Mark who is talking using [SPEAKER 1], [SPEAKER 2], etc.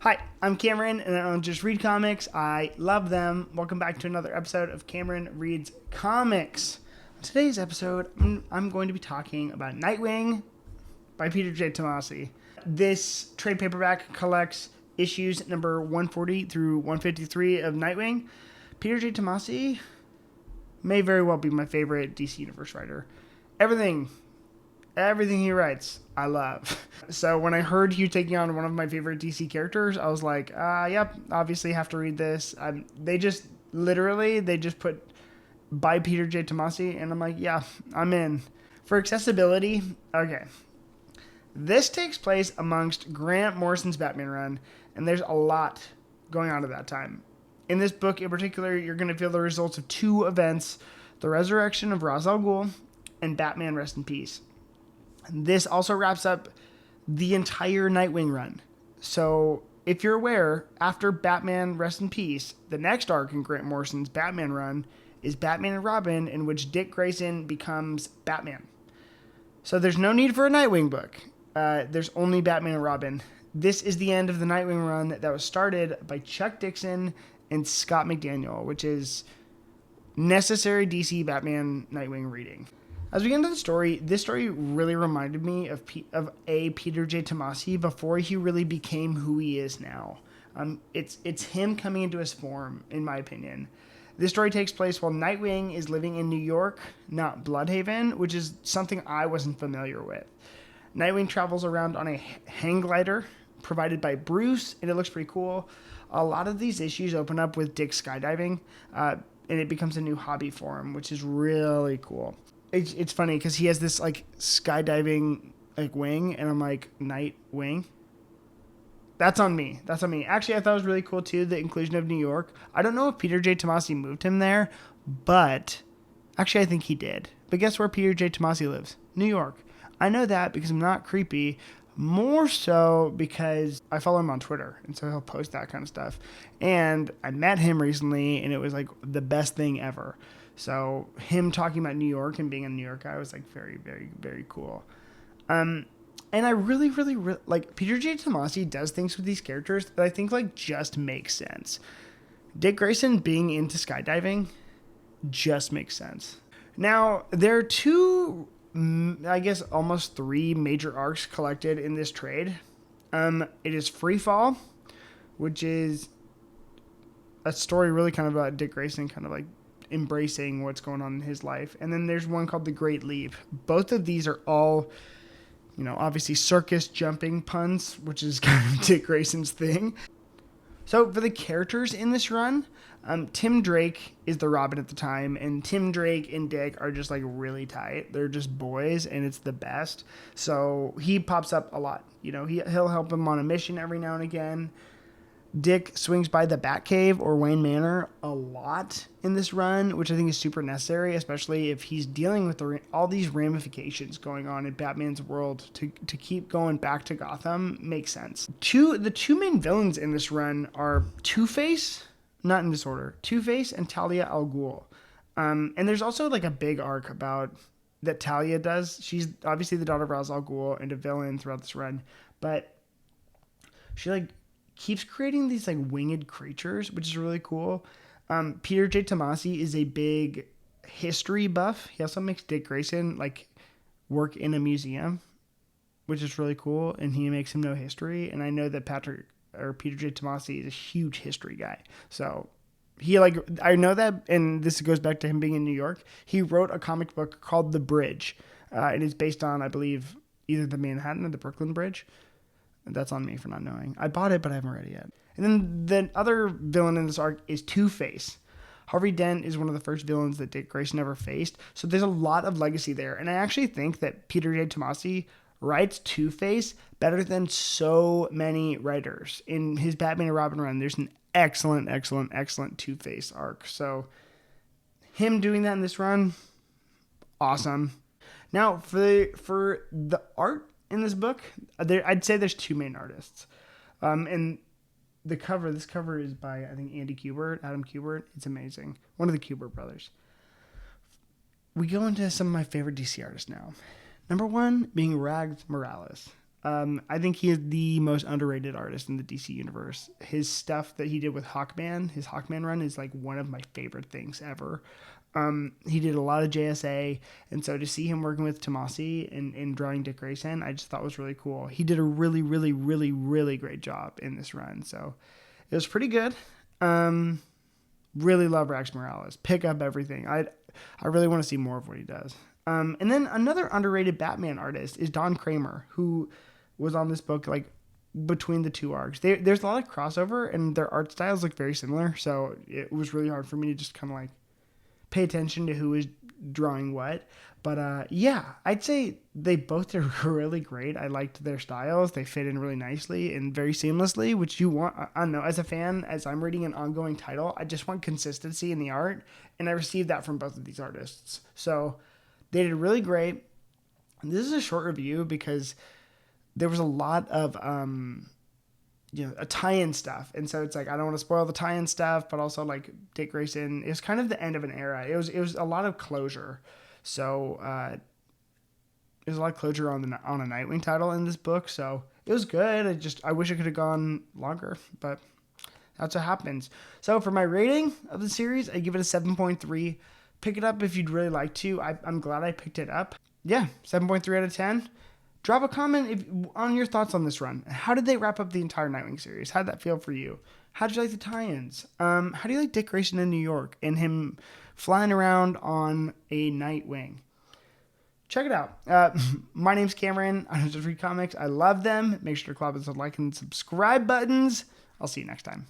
[SPEAKER 1] Hi, I'm Cameron, and I don't just read comics. I love them. Welcome back to another episode of Cameron Reads Comics. On today's episode, I'm going to be talking about Nightwing by Peter J. Tomasi. This trade paperback collects issues number 140 through 153 of Nightwing. Peter J. Tomasi may very well be my favorite DC Universe writer. Everything he writes, I love. So when I heard you taking on one of my favorite DC characters, I was like, yep, obviously have to read this. They just put by Peter J. Tomasi, and I'm like, yeah, I'm in. For accessibility, okay. This takes place amongst Grant Morrison's Batman run, and there's a lot going on at that time. In this book in particular, you're going to feel the results of two events: the resurrection of Ra's al Ghul and Batman Rest in Peace. This also wraps up the entire Nightwing run. So, if you're aware, after Batman Rest in Peace, the next arc in Grant Morrison's Batman run is Batman and Robin, in which Dick Grayson becomes Batman. So there's no need for a Nightwing book. There's only Batman and Robin. This is the end of the Nightwing run that was started by Chuck Dixon and Scott McDaniel, which is necessary DC Batman Nightwing reading. As we get into the story, this story really reminded me of Peter J. Tomasi before he really became who he is now. It's him coming into his form, in my opinion. This story takes place while Nightwing is living in New York, not Bloodhaven, which is something I wasn't familiar with. Nightwing travels around on a hang glider provided by Bruce, and it looks pretty cool. A lot of these issues open up with Dick skydiving, and it becomes a new hobby for him, which is really cool. It's funny because he has this like skydiving like wing, and I'm like, Nightwing? That's on me. Actually, I thought it was really cool too, the inclusion of New York. I don't know if Peter J. Tomasi moved him there, but actually I think he did. But guess where Peter J. Tomasi lives? New York. I know that because I'm not creepy. More so because I follow him on Twitter, and so he'll post that kind of stuff. And I met him recently, and it was like the best thing ever. So him talking about New York and being a New York guy was like very, very, very cool. And I really like Peter J. Tomasi does things with these characters that I think like just makes sense. Dick Grayson being into skydiving just makes sense. Now, there are two, I guess almost three major arcs collected in this trade. It is Free Fall, which is a story really kind of about Dick Grayson kind of like embracing what's going on in his life. And then there's one called The Great Leap. Both of these are all, obviously circus jumping puns, which is kind of Dick Grayson's thing. So for the characters in this run, Tim Drake is the Robin at the time, and Tim Drake and Dick are just like really tight. They're just boys, and it's the best. So he pops up a lot. He'll help him on a mission every now and again. Dick swings by the Batcave or Wayne Manor a lot in this run, which I think is super necessary, especially if he's dealing with all these ramifications going on in Batman's world. To keep going back to Gotham makes sense. The two main villains in this run are Two-Face, not in this order, Two-Face and Talia al Ghul. And there's also like a big arc about that Talia does. She's obviously the daughter of Ra's al Ghul and a villain throughout this run, but she keeps creating these like winged creatures, which is really cool. Peter J. Tomasi is a big history buff. He also makes Dick Grayson work in a museum, which is really cool, and he makes him know history. And I know that Peter J. Tomasi is a huge history guy. So I know that, and this goes back to him being in New York. He wrote a comic book called The Bridge, and it's based on, I believe, either the Manhattan or the Brooklyn Bridge. That's on me for not knowing. I bought it, but I haven't read it yet. And then the other villain in this arc is Two-Face. Harvey Dent is one of the first villains that Dick Grayson ever faced. So there's a lot of legacy there. And I actually think that Peter J. Tomasi writes Two-Face better than so many writers. In his Batman and Robin run, there's an excellent Two-Face arc. So him doing that in this run, awesome. Now, for the art in this book, I'd say there's two main artists. And this cover is by, I think, Adam Kubert. It's amazing. One of the Kubert brothers. We go into some of my favorite DC artists now. Number one being Rags Morales. I think he is the most underrated artist in the DC universe. His stuff that he did with Hawkman, his Hawkman run, is like one of my favorite things ever. He did a lot of JSA, and so to see him working with Tomasi and drawing Dick Grayson, I just thought was really cool. He did a really, really, really, really great job in this run, so it was pretty good. Really love Rex Morales. Pick up everything. I really want to see more of what he does. And then another underrated Batman artist is Don Kramer, who was on this book like between the two arcs. There's a lot of crossover, and their art styles look very similar, so it was really hard for me to just kind of like pay attention to who is drawing what. But yeah, I'd say they both did really great. I liked their styles. They fit in really nicely and very seamlessly, which you want. I don't know, as a fan, as I'm reading an ongoing title, I just want consistency in the art, and I received that from both of these artists. So they did really great. This is a short review because there was a lot of a tie-in stuff, and so it's like I don't want to spoil the tie-in stuff, but also like Dick Grayson, it was kind of the end of an era. It was a lot of closure. So there's a lot of closure on a Nightwing title in this book, so it was good. I wish it could have gone longer, but that's what happens. So for my rating of the series, I give it a 7.3. Pick it up if you'd really like to. I'm glad I picked it up. Yeah, 7.3 out of 10. Drop a comment on your thoughts on this run. How did they wrap up the entire Nightwing series? How did that feel for you? How did you like the tie-ins? How do you like Dick Grayson in New York and him flying around on a Nightwing? Check it out. My name's Cameron. I just read comics. I love them. Make sure to clap those like and subscribe buttons. I'll see you next time.